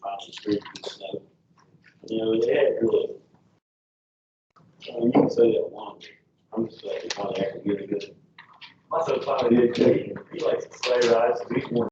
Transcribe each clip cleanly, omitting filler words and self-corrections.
finally street and snow. You know, they had really, I mean, you can say that one, I'm just saying, it's not actually really good. My son finally did too, he likes to sleigh rides, so he's more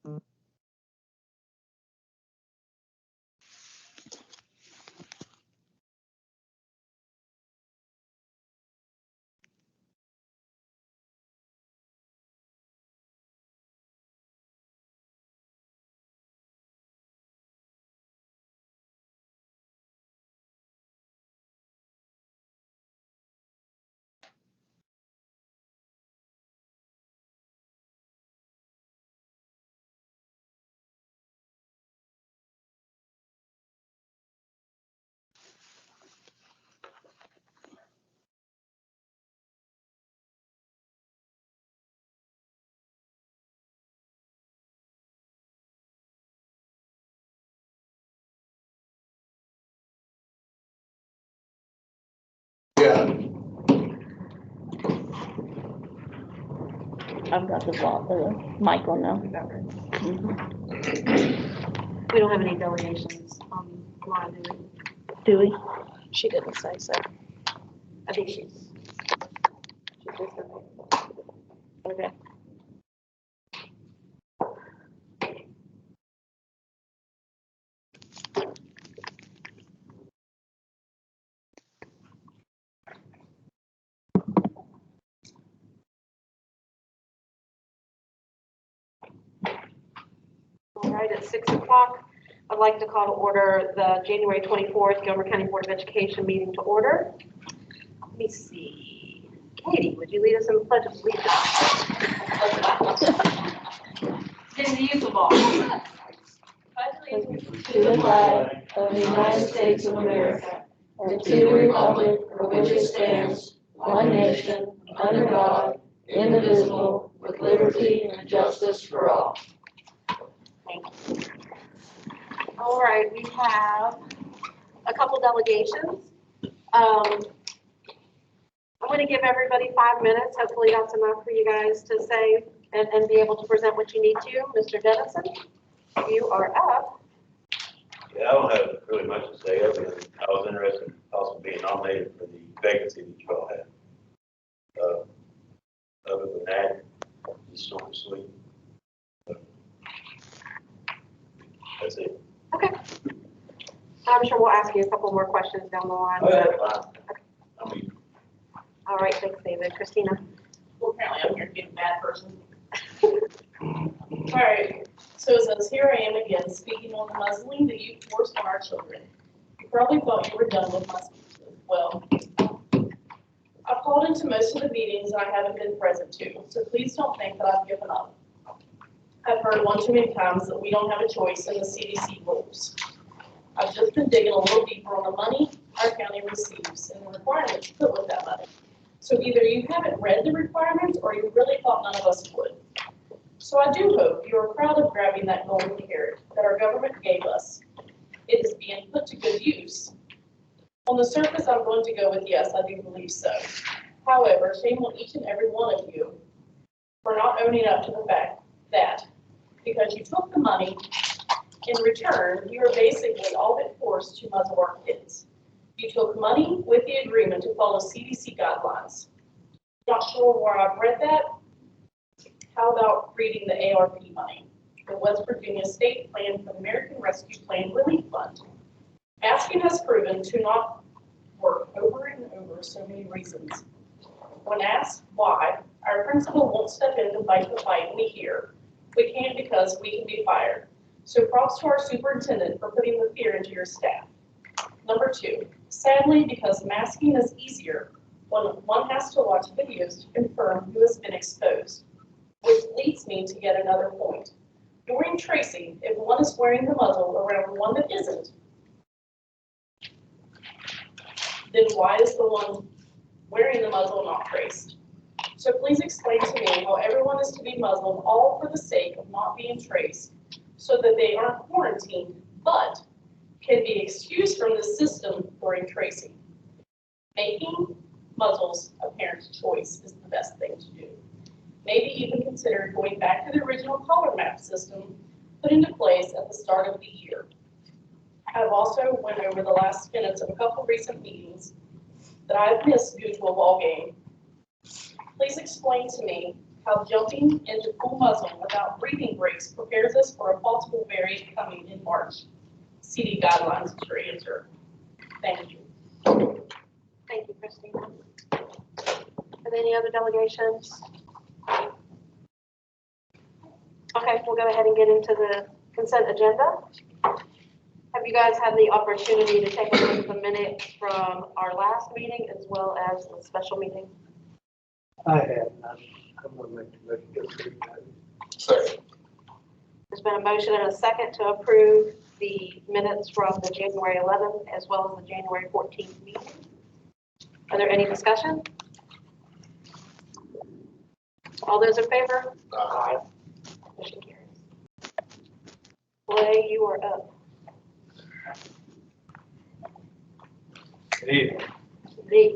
Yeah. I've got the mic on now. We don't have any delegations online, do we? Do we? She didn't say so. I think she's just Okay. all right. At 6 o'clock, I'd like to call to order the January 24th Gilmer County Board of Education meeting to order. Let me see. Katie, would you lead us in the Pledge of Allegiance? Didn't use the ball. To the flag of the United States of America and to the republic for which it stands, one nation, under God, indivisible, with liberty and justice for all. Thank you. All right, we have a couple delegations. I'm going to give everybody 5 minutes. Hopefully that's enough for you guys to say and be able to present what you need to. Mr. Dennison, you are up. Yeah, I don't have really much to say other than I was interested in also being nominated for the vacancy that you all had. Other than that, just short and sweet. That's it. Okay. I'm sure we'll ask you a couple more questions down the line. Oh, yeah, fine. I mean, All right, thanks, David. Christina? Well, apparently I'm here to be a bad person. All right, so it says, here I am again, speaking on the muzzling the youth forced on our children. You probably thought you were done with my speeches. Well, I've called into most of the meetings and I haven't been present to, so please don't think that I've given up. I've heard one too many times that we don't have a choice in the CDC rules. I've just been digging a little deeper on the money our county receives and the requirements put with that money. So either you haven't read the requirements or you really thought none of us would. So I do hope you are proud of grabbing that golden carrot that our government gave us. It is being put to good use. On the surface, I'm going to go with yes, I do believe so. However, shame on each and every one of you for not owning up to the fact that because you took the money, in return, you are basically all but forced to muzzle our kids. You took money with the agreement to follow CDC guidelines. Not sure where I've read that. How about reading the ARP money, the West Virginia State Plan for the American Rescue Plan Relief Fund? Asking has proven to not work over and over so many reasons. When asked why, our principal won't step in to fight the fight we hear. We can't because we can be fired. So props to our superintendent for putting the fear into your staff. Number 2, sadly, because masking is easier when one has to watch videos to confirm who has been exposed. Which leads me to yet another point. During tracing, if one is wearing the muzzle around one that isn't, then why is the one wearing the muzzle not traced? So please explain to me how everyone is to be muzzled all for the sake of not being traced so that they aren't quarantined, but can be excused from the system during tracing. Making muzzles a parent's choice is the best thing to do. Maybe even consider going back to the original color map system put into place at the start of the year. I've also went over the last minutes of a couple recent meetings that I've missed due to a ball game. Please explain to me how jumping into full muzzle without breathing breaks prepares us for a possible variant coming in March. CD guidelines is your answer. Thank you. Thank you, Christina. Are there any other delegations? Okay, we'll go ahead and get into the consent agenda. Have you guys had the opportunity to take a look at the minutes from our last meeting as well as the special meeting? I have none. I'm gonna make the motion to approve that. Second. There's been a motion and a second to approve the minutes from the January 11th as well as the January 14th meeting. Are there any discussion? All those in favor? Aye. Motion carries. Clay, you are up. Hey, The,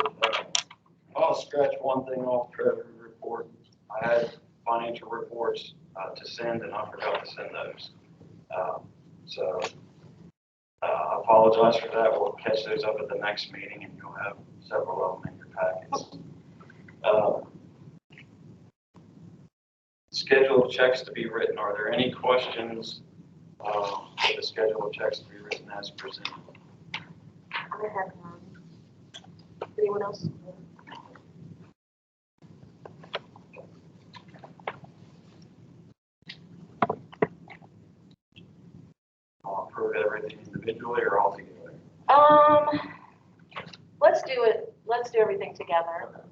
I'll scratch one thing off Trevor's report. I had financial reports to send and I forgot to send those. So I apologize for that. We'll catch those up at the next meeting and you'll have several of them in your packets. Schedule of checks to be written. Are there any questions for the schedule of checks to be written as presented? I have none. Anyone else? I'll approve everything individually or all together. Let's do everything together.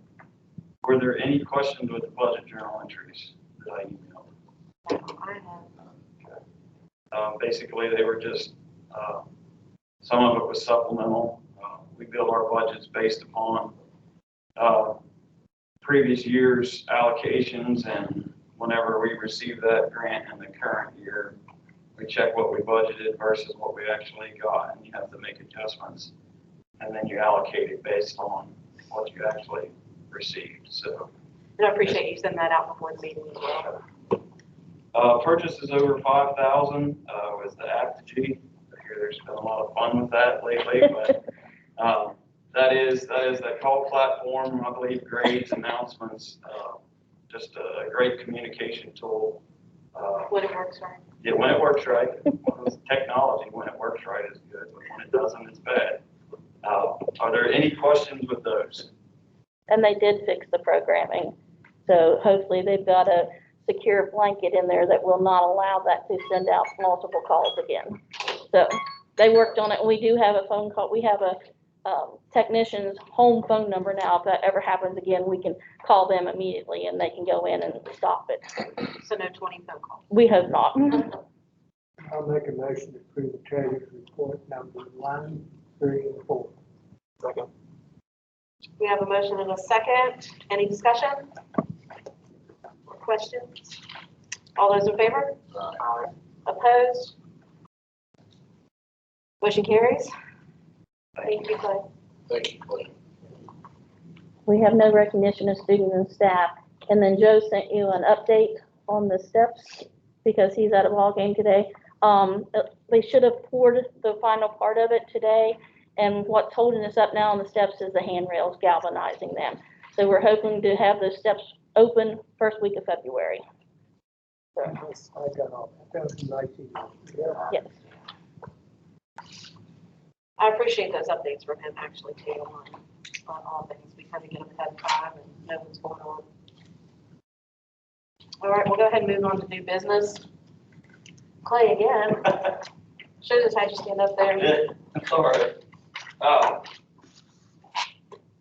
Were there any questions with the budget journal entries that I emailed? I have. Basically, they were just, some of it was supplemental. We build our budgets based upon previous year's allocations, and whenever we receive that grant in the current year, we check what we budgeted versus what we actually got, and you have to make adjustments. And then you allocate it based on what you actually received. So And I appreciate you sending that out before the meeting as well. purchases over 5,000 was the ACTG. I hear there's been a lot of fun with that lately, but that is that call platform, I believe, grades, announcements, just a great communication tool. When it works right. Yeah, when it works right. Technology, when it works right, is good, but when it doesn't, it's bad. Are there any questions with those? And they did fix the programming. So hopefully they've got a secure blanket in there that will not allow that to send out multiple calls again. So they worked on it, and we do have a phone call. We have a technician's home phone number now. If that ever happens again, we can call them immediately and they can go in and stop it. So no 20 phone calls. We hope not. I'll make a motion to approve the treasurer's report number 1, 3, and 4. Second. We have a motion and a second. Any discussion? Or questions? All those in favor? Aye. Opposed? Motion carries. Thank you, Clay. Thank you, Clay. We have no recognition of students and staff. And then Joe sent you an update on the steps because he's at a ball game today. They should have poured the final part of it today. And what's holding us up now on the steps is the handrails galvanizing them. So we're hoping to have those steps open first week of February. So, I got all that. That was nice. Yeah. yes. I appreciate those updates from him actually too on all things. We kind of get them ahead of time and know what's going on. All right, we'll go ahead and move on to new business. Clay again. Should have had you stand up there. Yeah, that's all right.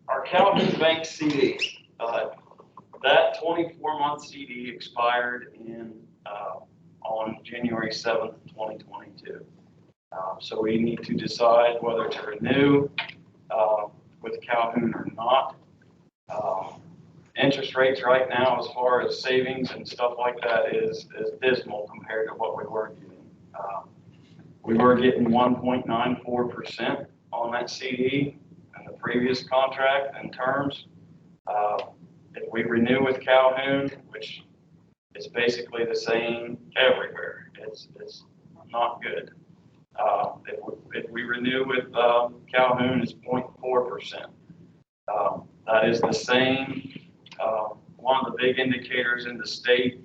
Our Calhoun Bank CD, that 24-month CD expired on January 7th, 2022. So we need to decide whether to renew with Calhoun or not. Interest rates right now, as far as savings and stuff like that, is dismal compared to what we were getting. We were getting 1.94% on that CD in the previous contract and terms. If we renew with Calhoun, which is basically the same everywhere, it's not good. If we renew with Calhoun, it's 0.4%. That is the same one of the big indicators in the state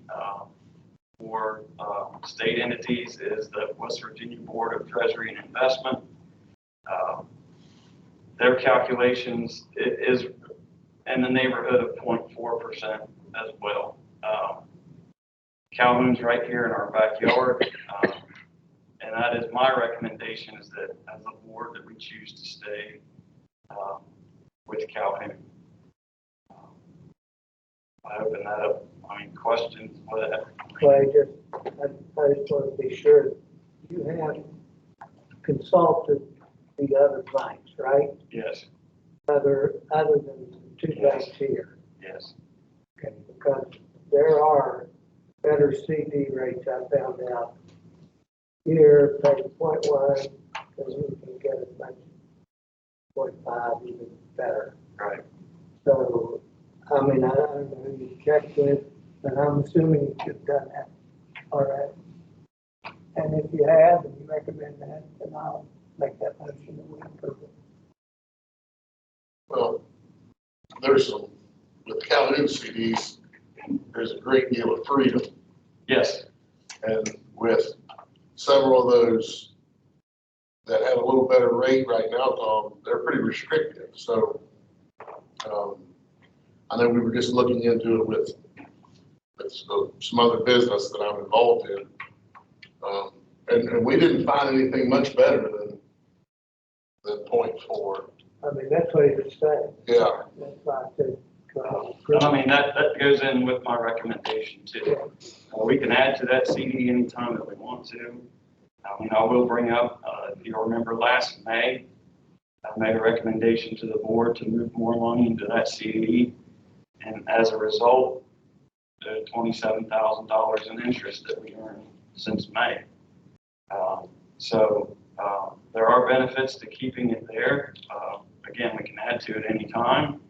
for state entities is the West Virginia Board of Treasury and Investment. Their calculations is in the neighborhood of 0.4% as well. Calhoun's right here in our backyard, and that is my recommendation, is that as a board that we choose to stay with Calhoun. I open that up. I mean, questions, whatever. Well, I just want to be sure you have consulted the other banks, right? Yes, Other than the two banks here. yes. Okay, because there are better CD rates I found out here, pay 0.1, because we can get as much 0.5, even better. Right. So, I mean, I don't know who you checked with, but I'm assuming you've done that already. And if you have, and you recommend that, then I'll make that motion that we approve it. Well, there's some, with Calhoun CDs, there's a great deal of freedom. Yes. And with several of those that have a little better rate right now, Tom, they're pretty restrictive. So I know we were just looking into it with some other business that I'm involved in. And we didn't find anything much better than 0.4. I mean, that's what he was saying. Yeah. That's why I said, go ahead and And approve I it. mean, that goes in with my recommendation too. We can add to that CD anytime that we want to. I mean, I will bring up, if you remember last May, I made a recommendation to the board to move more money into that CD. And as a result, the $27,000 in interest that we earned since May. So there are benefits to keeping it there. Again, we can add to it anytime.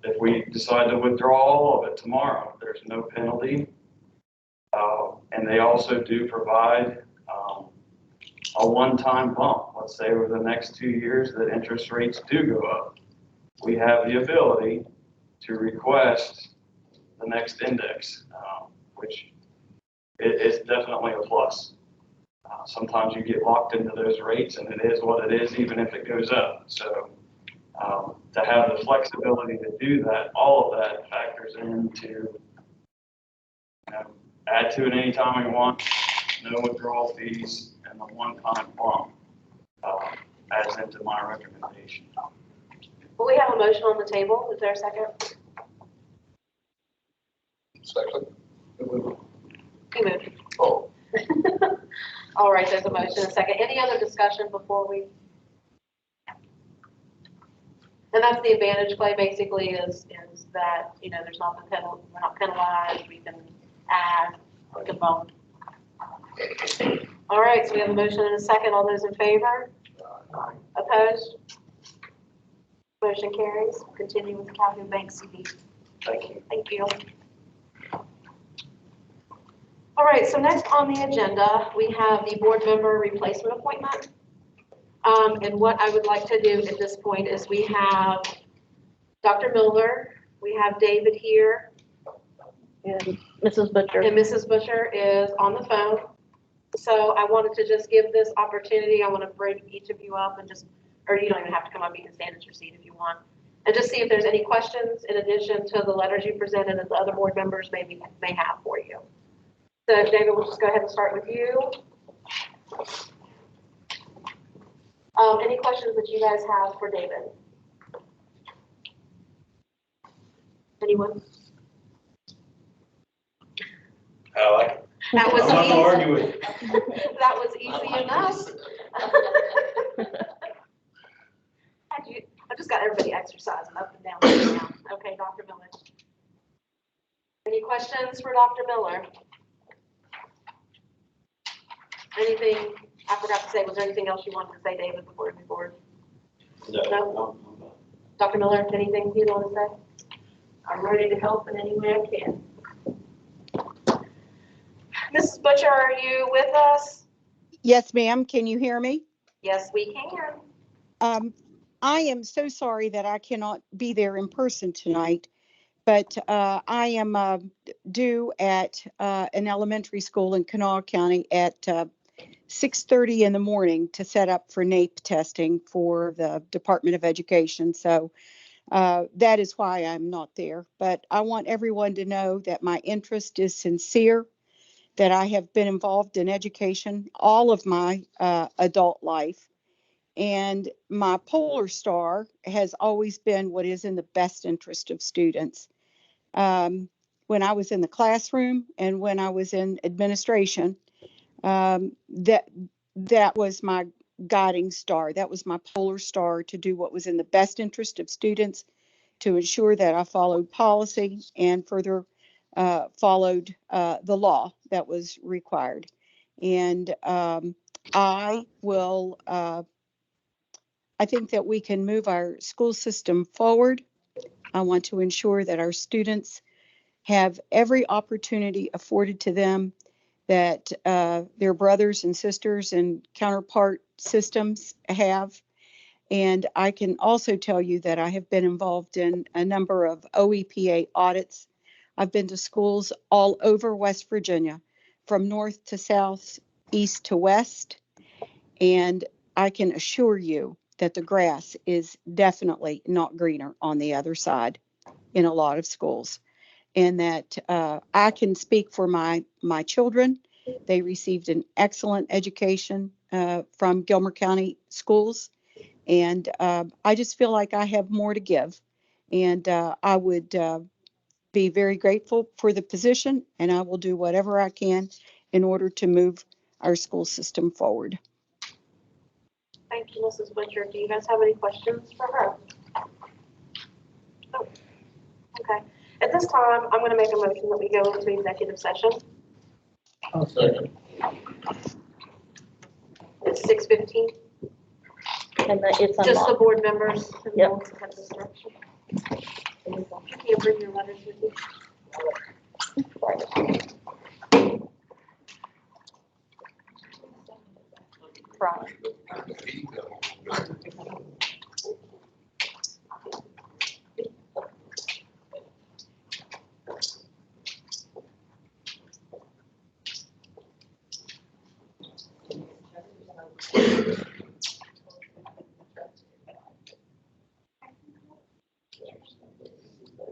If we decide to withdraw all of it tomorrow, there's no penalty. And they also do provide a one-time bump. Let's say over the next 2 years that interest rates do go up. We have the ability to request the next index, which is definitely a plus. Sometimes you get locked into those rates and it is what it is, even if it goes up. So to have the flexibility to do that, all of that factors into, add to it anytime we want, no withdrawal fees, and the one-time bump adds into my recommendation. Well, we have a motion on the table. Is there a second? Second. He moved. Oh, All right, there's a motion and a second. Any other discussion before we? And that's the advantage, Clay, basically is that, there's not the penalty, we're not penalized, we can add, we can bump. All right, so we have a motion and a second. All those in favor? Opposed? Motion carries. Continue with the Calhoun Bank CD. Thank you. Thank you. All right, so next on the agenda, we have the board member replacement appointment. And what I would like to do at this point is we have Dr. Miller, we have David here, And Mrs. Butcher. and Mrs. Busher is on the phone. So I wanted to just give this opportunity. I want to bring each of you up and or you don't even have to come up, you can stand at your seat if you want. And just see if there's any questions in addition to the letters you presented that the other board members may have for you. So David, we'll just go ahead and start with you. Any questions that you guys have for David? Anyone? I like it. That was I'm not gonna argue easy. with you. That was easy enough. I just got everybody exercising up and down. Okay, Dr. Miller. Any questions for Dr. Miller? Anything, I forgot to say, was there anything else you wanted to say, David, before we move forward? No? Dr. Miller, anything you want to say? I'm ready to help in any way I can. Mrs. Butcher, are you with us? Yes, ma'am. Can you hear me? Yes, we can. I am so sorry that I cannot be there in person tonight, But I am due at an elementary school in Kanawha County at 6:30 in the morning to set up for NAEP testing for the Department of Education. So that is why I'm not there. But I want everyone to know that my interest is sincere, that I have been involved in education all of my adult life. And my polar star has always been what is in the best interest of students. When I was in the classroom and when I was in administration, that was my guiding star. That was my polar star to do what was in the best interest of students, to ensure that I followed policy and further followed the law that was required. And I will. I think that we can move our school system forward. I want to ensure that our students have every opportunity afforded to them that their brothers and sisters and counterpart systems have. And I can also tell you that I have been involved in a number of OEPA audits. I've been to schools all over West Virginia, from north to south, east to west, and I can assure you that the grass is definitely not greener on the other side in a lot of schools. And that I can speak for my children. They received an excellent education from Gilmer County schools, and I just feel like I have more to give. And I would be very grateful for the position, and I will do whatever I can in order to move our school system forward. Thank you, Mrs. Witcher. Do you guys have any questions for her? Oh, okay. At this time, I'm going to make a motion that we go into executive session. Second. It's 6:15. And it's Just the unlocked. board members. And Yep. we'll have this direction. You can't bring your letters with you. Right.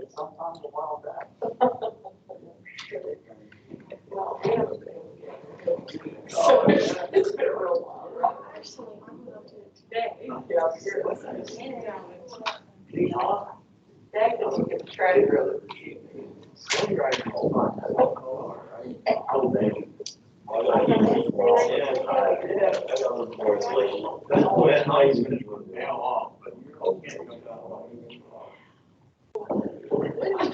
Sometimes a while back. So it's been a real while, right? Actually, I'm gonna do it today. That goes with the treasurer.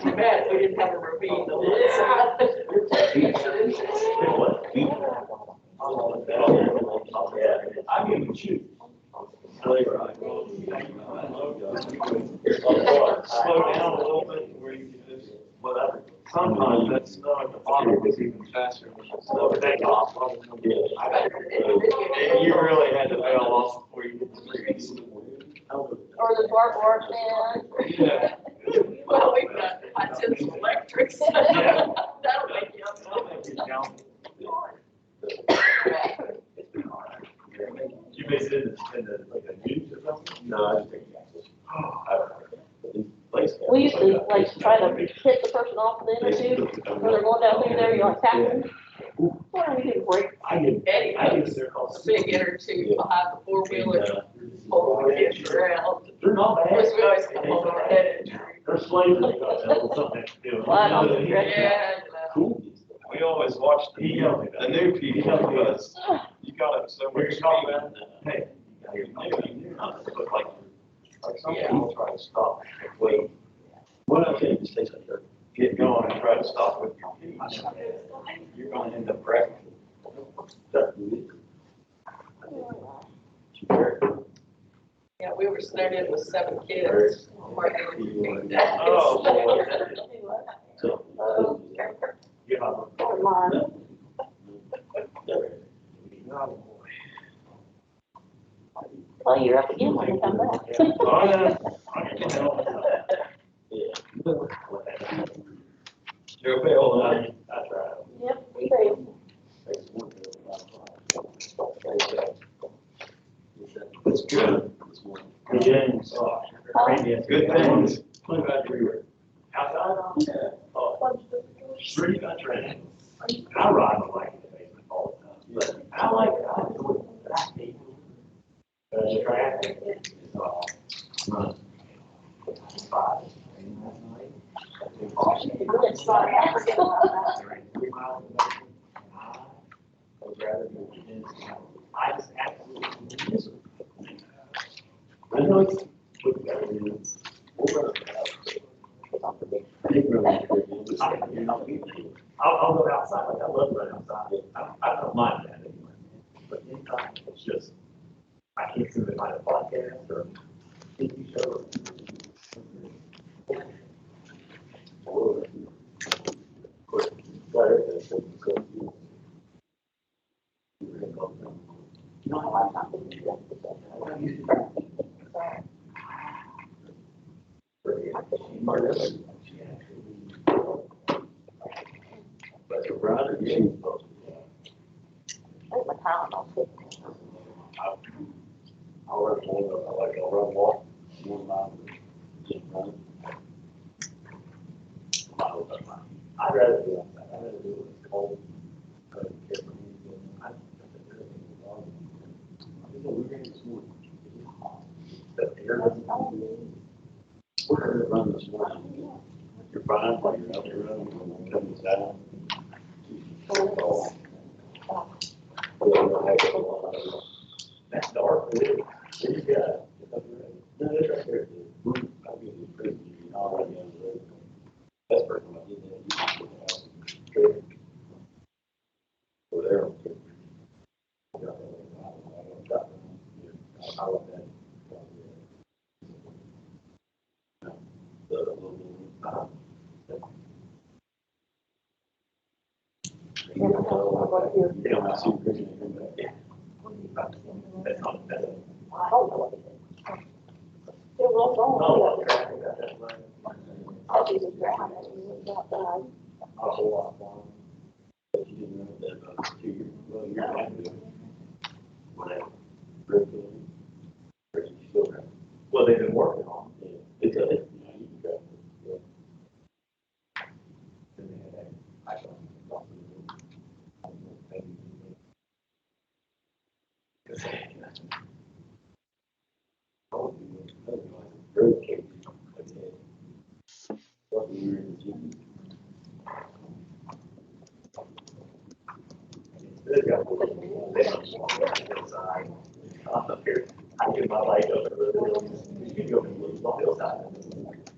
Too bad we didn't have a ravine though. I mean, shoot. Slow down a little bit where you can just, but sometimes that snow at the bottom is even faster than the snow take off. You really had to bail off before you get to the trees. Or the dartboard man. Yeah. Well, we've got high tension electrics. Yeah. That'll make you That'll make you jump. You may sit in the, like a juice or something? No, I just take We used to like try to hit the person off the inner tube when they're going down through there, you're like tapping. Why don't we do a break? Eddie has a big inner tube behind the four-wheeler, pull the kids around. They're not Of bad. course, we always come home with a head injury. They're slaves, they got something to do. Flat on the stretcher. Yeah. Cool. We always watch the new people because you got it so much speed. Hey, you're not, but like some people try to stop, wait. What I think, stay there, get going and try to stop with your feet. You're gonna end up cracking. Yeah, we were snowed in with 7 kids. Oh, boy. So, yeah. Come on. Well, you're up again when you come back. Oh, yeah. I can tell. Yeah. They'll pay all that. I tried. Yep, we paid. It's good. Good James. Good things. 25-degree weather. Outside? Oh, pretty much rain. I ride my bike in the basement all the time, but I like it. I enjoy it. The traffic is, run. 5. Good start. 3 miles an hour. I would rather do it. I just absolutely miss it. I know it's. I'll go outside, like I love running outside, I don't mind that anyway. But anytime, it's just, I can't seem to find a podcast or TV show. But the brother, yeah. I'll run one, I'll run walk, 1 mile, just run. I'd rather do it, I'd rather do it when it's cold. We're gonna run this morning. You're fine while you're out there running, when it comes down. That's dark, it is. There you go. No, that's right there. I'll give you a preview, already on the road. That's pretty much it. Over there. I like that. The little, they don't have supervision. That's not bad. I don't know what it is. It was on. Oh, traffic, that's right. I'll be the ground and it was outside. A whole lot more. But you didn't know that about 2 years, well, you're not doing it. Whatever. Or you still have. Well, they've been working on it. It's a, you know, you can go. And they had that, I thought, road cage. What we were in the gym. They got a little, they don't walk around inside. I'm up here, I get my light over the hill. You can go from the hillside.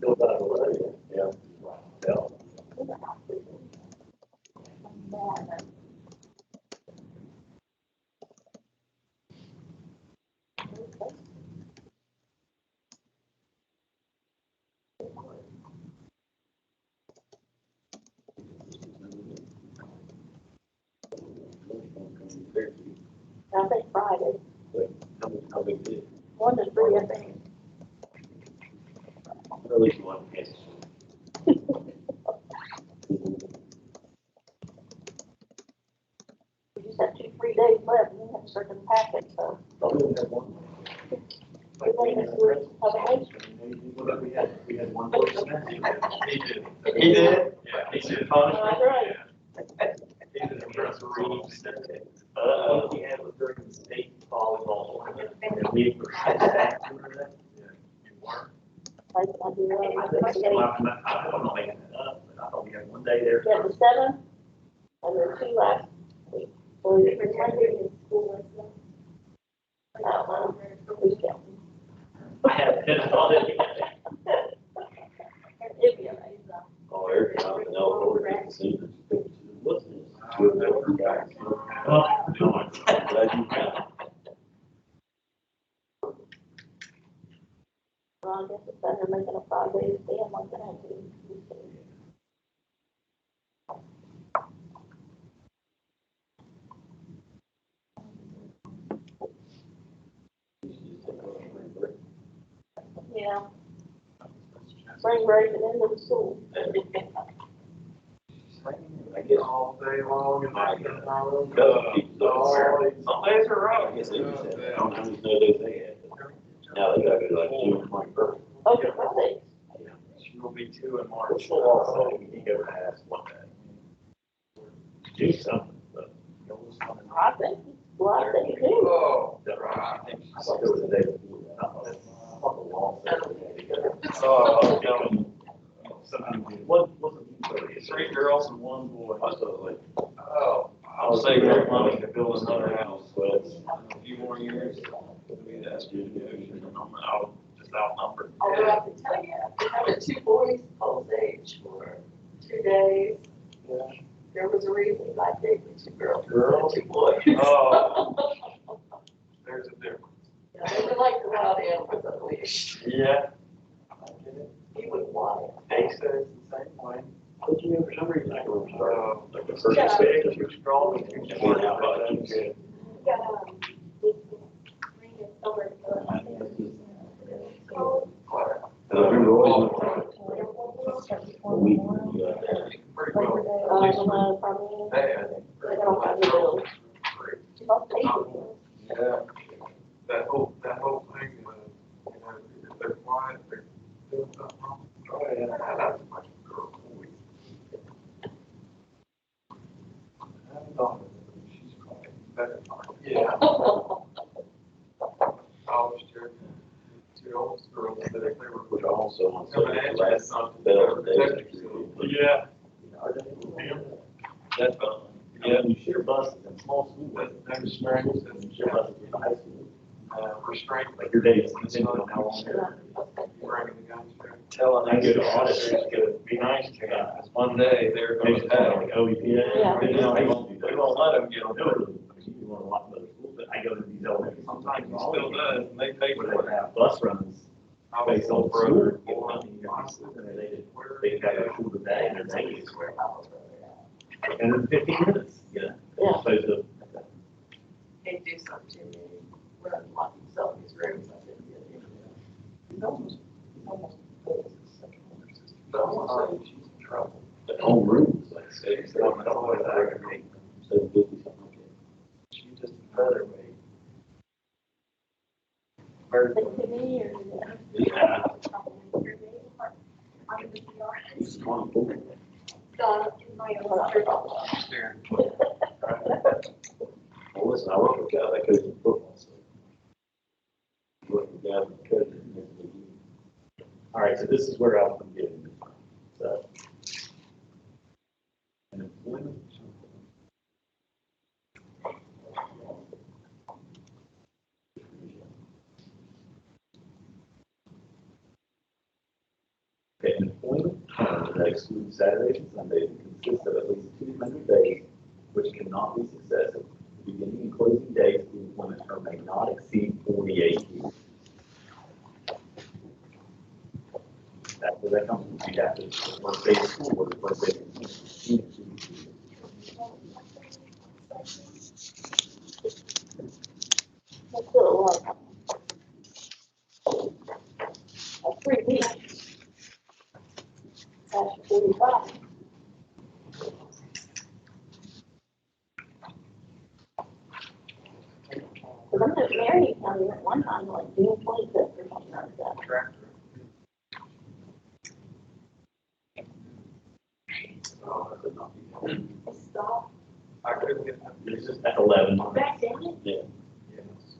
Hillside over there, yeah. Yeah. I think Friday, How big is it? 1 to 3, I think. At least one case. We just have 2 free days left and we have to start the packet, so. Probably only have one. We think it's worth of a week. Well, we had one person. He did. He did? Yeah, he did. That's right. He did the press release. He had was during the state volleyball tournament, and we were. Yeah, you weren't. I do that. I'm not making it up, but I thought we had one day there. We had the 7th and the 2 last week. So we were Monday in school. Who's counting? I had a tennis all day. It'd be amazing. Oh, Eric, I don't know, over at the seniors. What's this? With that guy. Oh, no, I'm glad you found it. Well, I guess it's better making a 5-day stand like that. Yeah. Spring break and into the school. guess. all day long and I can follow. Some days are I rough. guess they just had, I don't know how many snow days they had. Now they gotta go like June 21st. Oh, really? She'll be 2 in March. It's so awesome. You go past one day. Do something, but. I think, well, I think you do. Oh, Right. I thought there was a day before that. I thought the law said. Oh, going, What it? 3 girls and 1 boy. I was like, oh. I'll save that money to build another house, but. a few more years. That's good news, and I'll just outnumber. Although I can tell you, after having 2 boys, both age for 2 days, there was a reason I dated 2 girls instead of 2 boys. Oh. There's a difference. Yeah, they were like the wild animals on a leash. Yeah. He wouldn't want They said it's the same way. But you know, for some reason, I remember starting, like the first Yeah. day, because you're strong, and you're going out, but that's good. it. Yeah. Ring is over. And I remember always when we, Pretty well. Probably. Bad. They don't have the bills. Yeah. That whole thing, you know, if they're quiet, they're doing something wrong. Oh, yeah. That's a bunch of girls. I have a daughter, she's quiet. Better part. Yeah. College year, 2 oldest girls that they were. which also on Coming Sunday, at you, last something. bell of the Protect day. yourself. Yeah. That's fun. Yeah, you share buses in small schools, That restraints and you and, share buses in high school. restraint. Like your days, depending on how long they're. Bringing the guns back. Telling I them go to auditors, go, be nice to them, 'cause one day they're they going just to have tell. like OEPA. Yeah. They don't, they won't do We that. won't let them get No, on it. you do want a lot of other schools, but I go to these elementary. Sometimes he still does, and they pay Where for they it. have bus runs I was based on old school, brother. get money, you know, and then they got a school today, and they're taking it. And in 15 minutes, you know. Yeah. Opposed to, They do something to me, run lock himself in his room. I said, the home rooms, like, say, so I don't know if I can make 750, something like that. She just another way. To me, or. Yeah. It's 24. Donna, my There. Well, listen, I work with guys that coach in football, so. I work with guys that coach in. All right, so this is where I'm getting this from. So. And employment. Okay, employment term that excludes Saturdays and Sundays and consists of at least 200 days, which cannot be successive. The beginning and closing dates of the employment term may not exceed 48 weeks. That's where that comes from. You have to, first day of school or the first day of school. That's a lot. 3 weeks. That's 45. Because I'm gonna marry him at one time, like June 25th or something like that. Tractor. Oh, that could not be. Stop. I couldn't get that. It's just at 11. Back down. Yeah.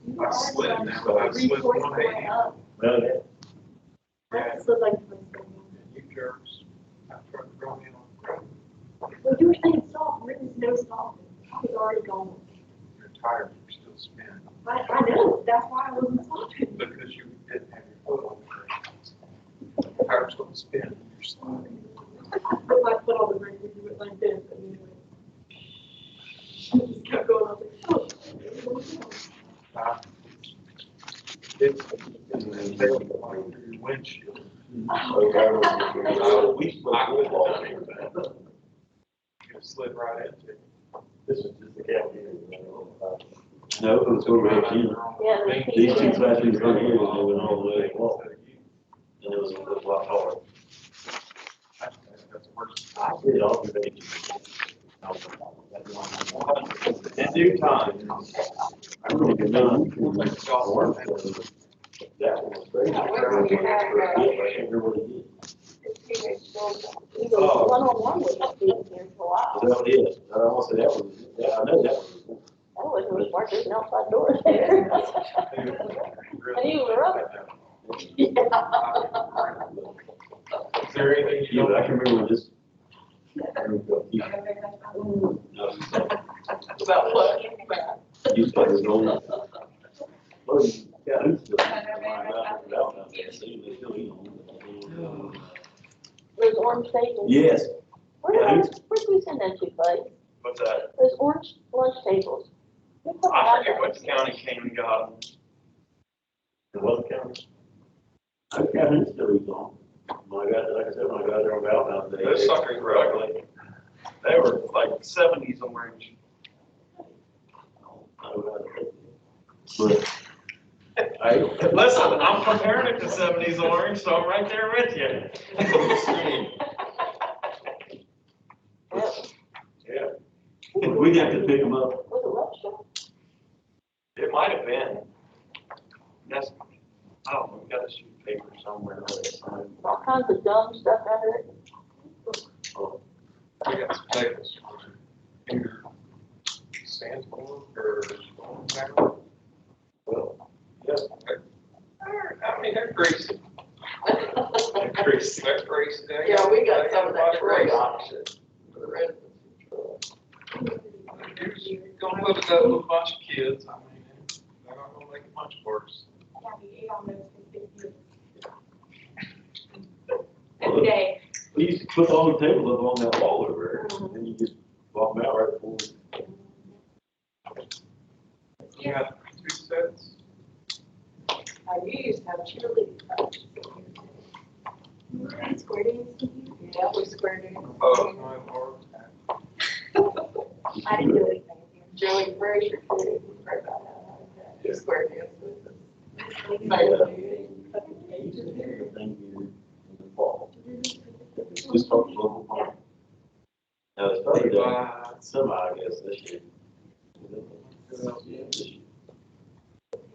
You I slid are now, I slid 3/4 180. way up. Well, yeah. I slid like. You jerks. I tried to throw me on. Well, you were saying stop, there was no stop. I was already gone. Your tires were still spinning I know, that's why I wasn't stopping. because you didn't have your foot on the brakes. Tires don't spin when you're sliding. I put my foot on the brake, and went like this, and you just kept going, I was like, oh. It's barely going through your windshield. We spoke football. You slid right into it. This was just the cafeteria. No, it was over here. Yeah, These two classrooms right here, they went all the way along. And it was a lot hard. That's worse. I did all the babies. In due time. I really did not. That one was great. I can't remember what it is. One-on-one with the students here for a while. Well, it is. I want to say that was, yeah, I know that was. That was worth it, outside doors there. And you were up. Is there anything you Yeah, but I don't? can remember this. About what? You said it's only. Well, yeah, who's still? They still eat them. Those orange tables. Yes. Where did we send that to, Clay? What's that? Those orange lunch tables. I forget what county came and got them. It wasn't county. I got it still eat them. When I got, like I said, when I got there on Valentine's Day. Those suckers were ugly. They were like 70s orange. But I. Listen, I'm comparing it to 70s orange, so I'm right there with you. Yeah. We'd have to pick them up. Was it lunch show? It might have been. Yes. Oh, we got a sheet of paper somewhere. All kinds of dumb stuff under it. We got some tables. Finger sandboard or stone. Well, yeah. I mean, they're greasy. They're greasy. They're greasy. Yeah, we got some of that great option for the residents. You're gonna put it up with a bunch of kids, I mean, they're not gonna make it much worse. Every day. We used to put all the tables up on that wall over there, and then you just walk them out right before. You got 2 sets? You used to have cheerleading practice. Yeah, we squared it. Oh, my Lord. I didn't do anything. Joey Frazier did. Right about that. He squared it. Everything here in the fall. It's just talking local park. Now, it started at semi, I guess, this year. Yeah, this year.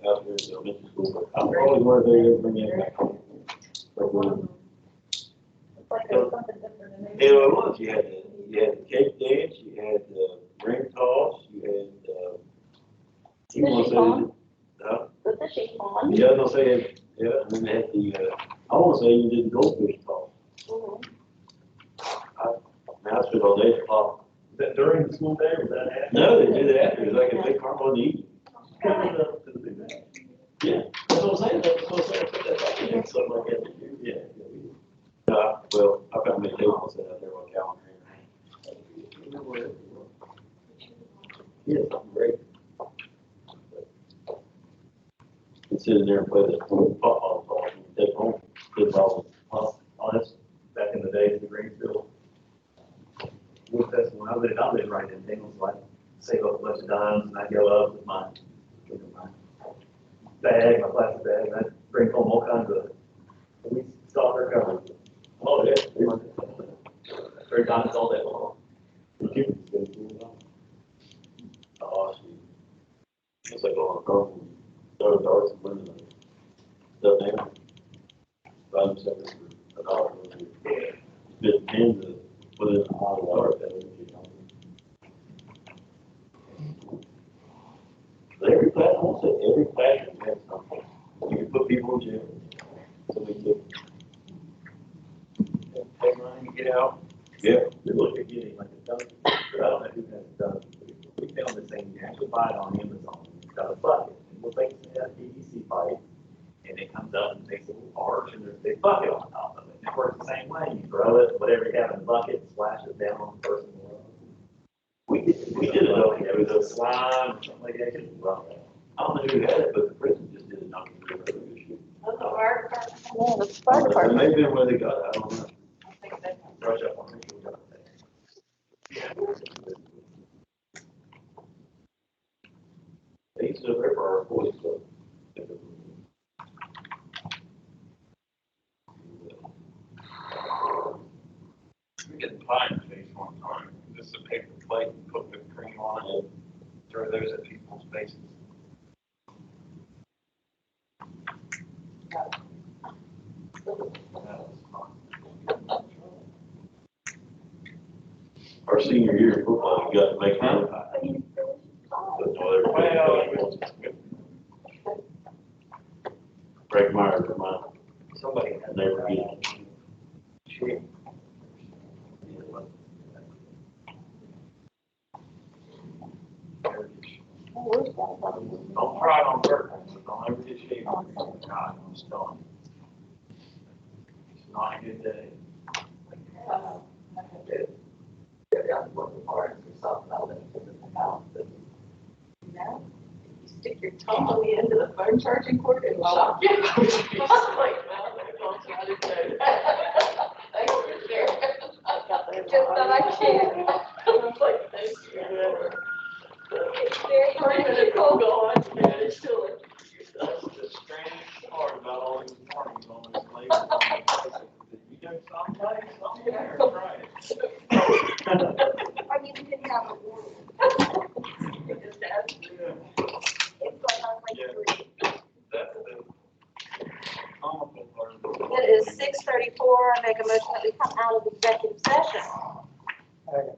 Out here in the elementary school. I'm probably where they bring it back. Yeah, it was. You had the cake dance, you had the ring toss, you had, you want to say, The fishing pond. yeah, they'll say, yeah, and then they had the, I want to say you did the goldfish toss. Now I spent all day at pop. Is that during the school day or was that after? No, they did it after. It was like a big carnival in the evening. Coming up to the big match. Yeah, that's what I'm saying. That's what I'm saying. Put that back in, something like that. Yeah. Well, I've got my tables set out there on calendar. Yeah, something great. And sit in there and play the football ball, take home, football. Honest, back in the days of Greenfield. Wood Festival, I lived right in Dingles, like save up a bunch of dimes and I'd go up with my bag, my plastic bag, and I'd bring home all kinds of, we stalker covers. Oh, yeah. Three dimes all day long. Oh, shoot. It's like going across, throwing darts and winning stuff there. Buy them something for $1. Just pins to put it in a hot water. But every classroom, every classroom has something. You can put people in jail. So we can Pay money to get out. yeah. We look at getting like a dungeon, but I don't know who has a dungeon. We found this thing, you actually buy it on Amazon, it's got a bucket, and we'll take that PVC pipe, and it comes up and takes a little arch, and there's a big bucket on top of it. It works the same way, you throw it, whatever you have in the bucket, splash it down on the person. We did it though. It was a slime or something like that. Just run it. I don't know who had it, but the prison just did it. Not the issue. Yeah, the fire It department. may have been where they got it. I don't know. Brush up on it, we got it. They used to do it for our employees, so. We get pie in the face one time, just a paper plate and put whipped cream on it, and throw those at people's faces. Our senior year of football, you got to make money. Break Myers, come on. Somebody had Never get it. Don't try it on purpose, don't ever get shaved. God, I'm just telling you. It's not a good day. Stick your tongue on the end of the phone charging cord and shock you. I was like, well, I'm gonna try to do that. Thanks for sharing. Just that I can. I was like, thank you. It's very 3 minutes gone, and it's still like. That's the strangest part about all these warnings on this label. On the bicycle. You go someplace, somewhere, try it. Or you can have a warning. It just adds. It's going on like Yeah. three. That's the comical part of it. It is 6:34. I make a motion that we come out of executive session. Second.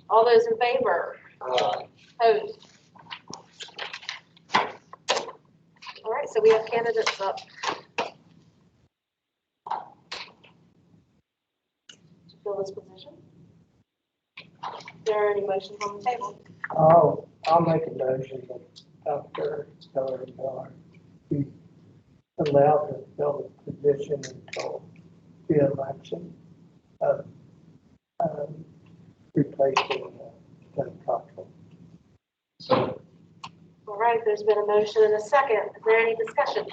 All those in favor? Opposed? All right, so we have candidates up. To fill this position. There are any motions on the table? I'll make a motion that Dr. Hillary Miller be allowed to fill the position until the election of replacing Ken Cottrell. So, All right, there's been a motion and a second. Is there any discussion?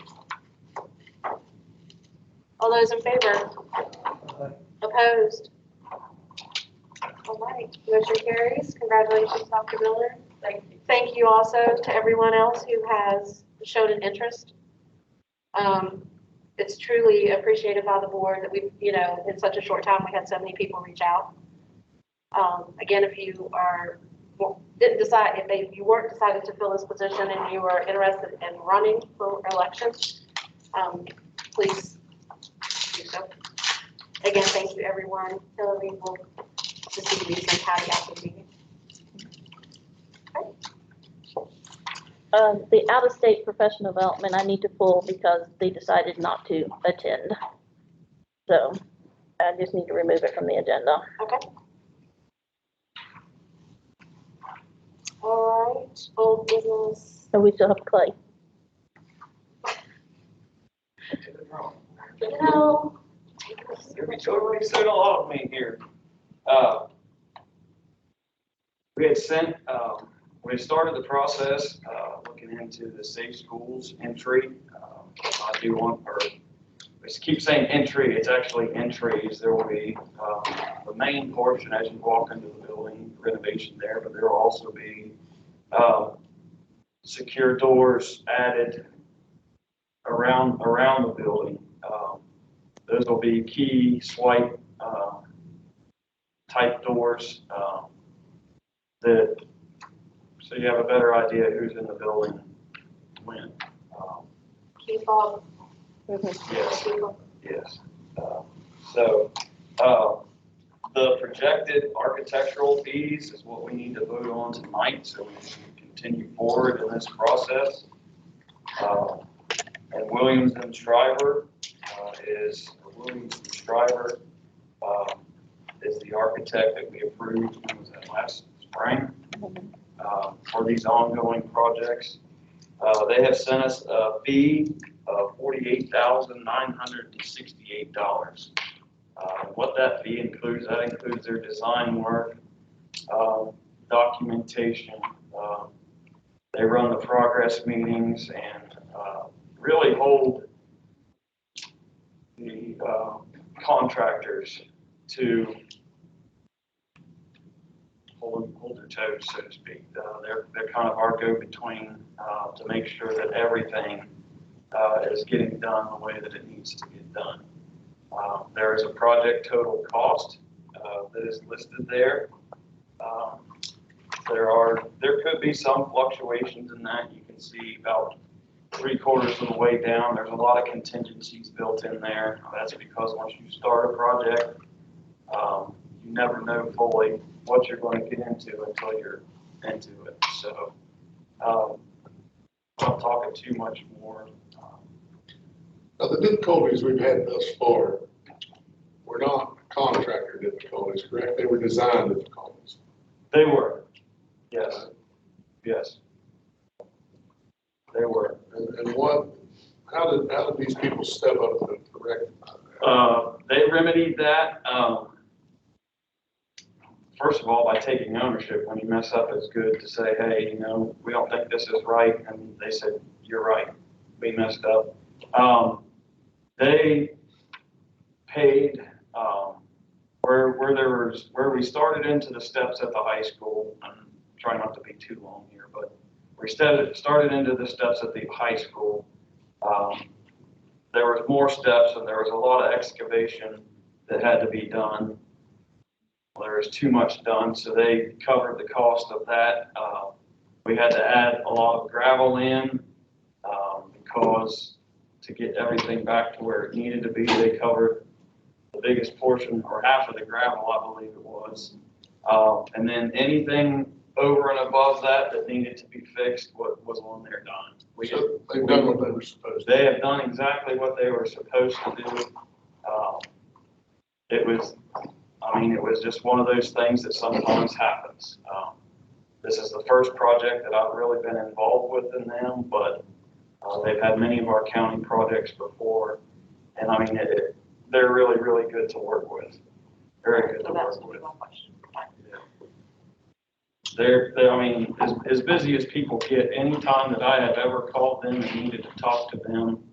All those in favor? Opposed? All right, motion carries. Congratulations, Dr. Miller. Thank you. Thank you also to everyone else who has shown an interest. It's truly appreciated by the board that we've, in such a short time, we had so many people reach out. Again, if you didn't decide, if you weren't decided to fill this position and you are interested in running for election, please do so. Again, thank you, everyone. Hillary will distribute some caveat after the meeting. The out-of-state professional development I need to pull because they decided not to attend. So I just need to remove it from the agenda. Okay. All right, old business. So we still have Clay. No. You're totally so all of me here. We had sent, we had started the process, looking into the safe schools entry. I do want, or I just keep saying entry, it's actually entries. There will be the main portion as you walk into the building, renovation there, but there will also be secure doors added around the building. Those will be key swipe type doors so you have a better idea who's in the building when. Key fob. Yes, Key fob. yes. The projected architectural fees is what we need to vote on tonight, so we can continue forward in this process. And Williams and Shriver is the architect that we approved, when was that, last spring, for these ongoing projects. They have sent us a fee of $48,968. What that fee includes, that includes their design work, documentation. They run the progress meetings and really hold the contractors to hold their toes, so to speak. They're kind of our go-between to make sure that everything is getting done the way that it needs to get done. There is a project total cost that is listed there. There could be some fluctuations in that. You can see about 3/4 of the way down, there's a lot of contingencies built in there. That's because once you start a project, you never know fully what you're going to get into until you're into it. So, not talking too much more. Now, the difficulties we've had thus far were not contractor difficulties, correct? They were design difficulties. They were, yes, yes. They were. And how did these people step up to rectify that? They remedied that, first of all, by taking ownership. When you mess up, it's good to say, hey, we don't think this is right, and they said, you're right, we messed up. They paid, where we started into the steps at the high school, I'm trying not to be too long here, but we started into the steps at the high school. There was more steps and there was a lot of excavation that had to be done. There was too much done, so they covered the cost of that. We had to add a lot of gravel in because to get everything back to where it needed to be, they covered the biggest portion, or half of the gravel, I believe it was. And then anything over and above that that needed to be fixed was on their dime. So they've done what they were supposed to. They have done exactly what they were supposed to do. It was just one of those things that sometimes happens. This is the first project that I've really been involved with in them, but they've had many of our county projects before. And they're really, really good to work with. Very good to work with. They're as busy as people get. Any time that I have ever called them and needed to talk to them,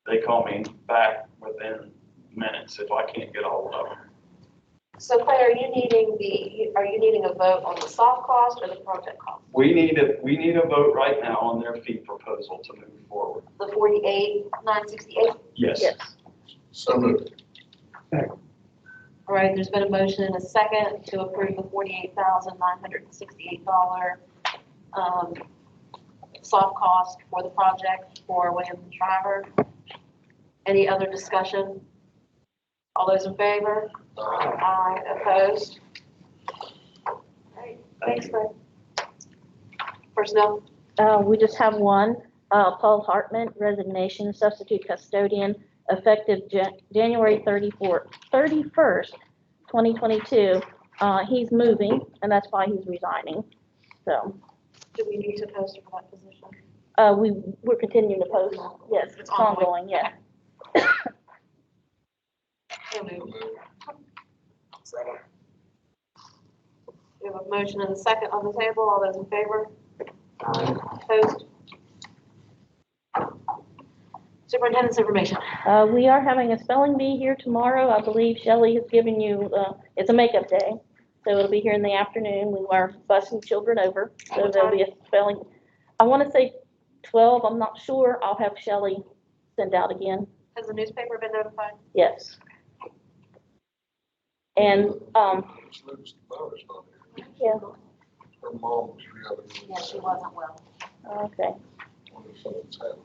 they call me back within minutes if I can't get a hold of them. So Clay, are you needing a vote on the soft cost or the project cost? We need a vote right now on their fee proposal to move forward. The 48,968? Yes. So moved. All right, there's been a motion and a second to approve the $48,968 soft cost for the project for Williams and Shriver. Any other discussion? All those in favor? Aye. Opposed? All right, thanks, Greg. Personnel? We just have one, Paul Hartman, resignation, substitute custodian, effective January 31st, 2022. He's moving, and that's why he's resigning. So, Do we need to post for that position? we're continuing to post. Yes, it's ongoing, yeah. So moved. We have a motion and a second on the table. All those in favor? Opposed? Superintendent's information. We are having a spelling bee here tomorrow. I believe Shelley has given you, it's a makeup day. So it'll be here in the afternoon. We are busing children over. So there'll be a spelling, I want to say 12, I'm not sure. I'll have Shelley send out again. Has the newspaper been notified? Yes. And, yeah, Her mom was really. Yeah, she wasn't well. okay. Something's happened.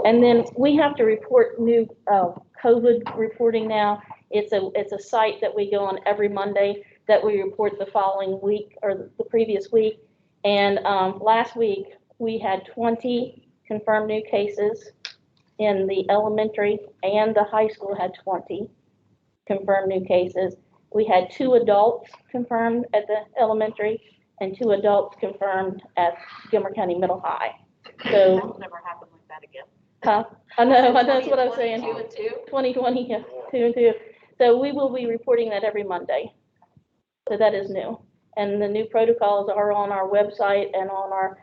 And then we have to report new COVID reporting now. It's a site that we go on every Monday that we report the following week or the previous week. And last week we had 20 confirmed new cases in the elementary, and the high school had 20 confirmed new cases. We had 2 adults confirmed at the elementary and 2 adults confirmed at Gilmer County Middle High. So That will never happen like that again. I know, that's what I'm saying. 2 and 2? 2020, yeah, 2 and 2. So we will be reporting that every Monday. So that is new. And the new protocols are on our website and on our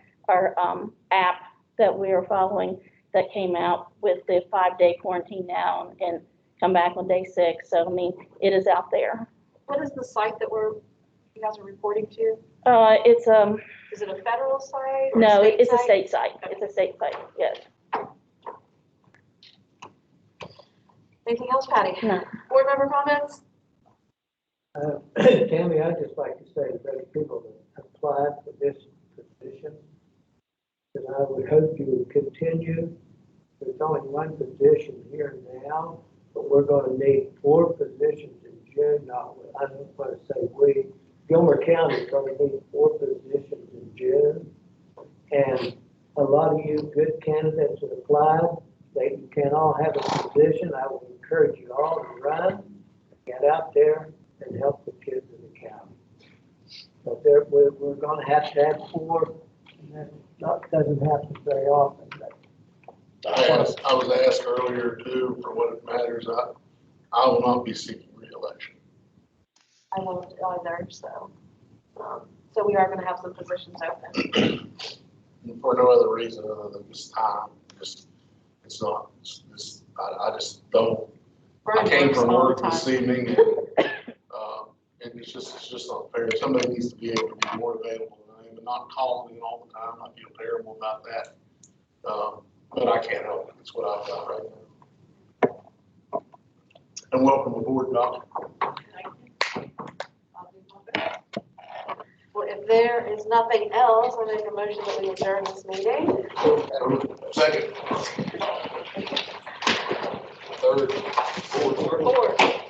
app that we are following that came out with the 5-day quarantine now and come back on day 6. So, it is out there. What is the site that you guys are reporting to? It's, Is it a federal site? Or no, state it's site? a state site. It's a state site, yes. Anything else, Patty? No. Board member comments? Tammy, I'd just like to say to those people that applied for this position, that I would hope you would continue. There's only one position here now, but we're gonna need 4 positions in June, I don't wanna say we. Gilmer County's gonna need 4 positions in June. And a lot of you good candidates that applied, they can all have a position. I would encourage you all to run, get out there and help the kids in the county. But we're gonna have to have 4, and that doesn't happen very often, but I was asked earlier too, for what it matters, I will not be seeking reelection. I won't either, so. So we are gonna have some positions open. For no other reason other than this time, it's not, I just don't. I came from work this evening and it's just not fair. Somebody needs to be able to be more available than I am and not calling in all the time. I feel terrible about that. But I can't help it. It's what I've got right now. And welcome aboard, Doc. Well, if there is nothing else, I'll make a motion that we adjourn this meeting. Second. Third. Fourth.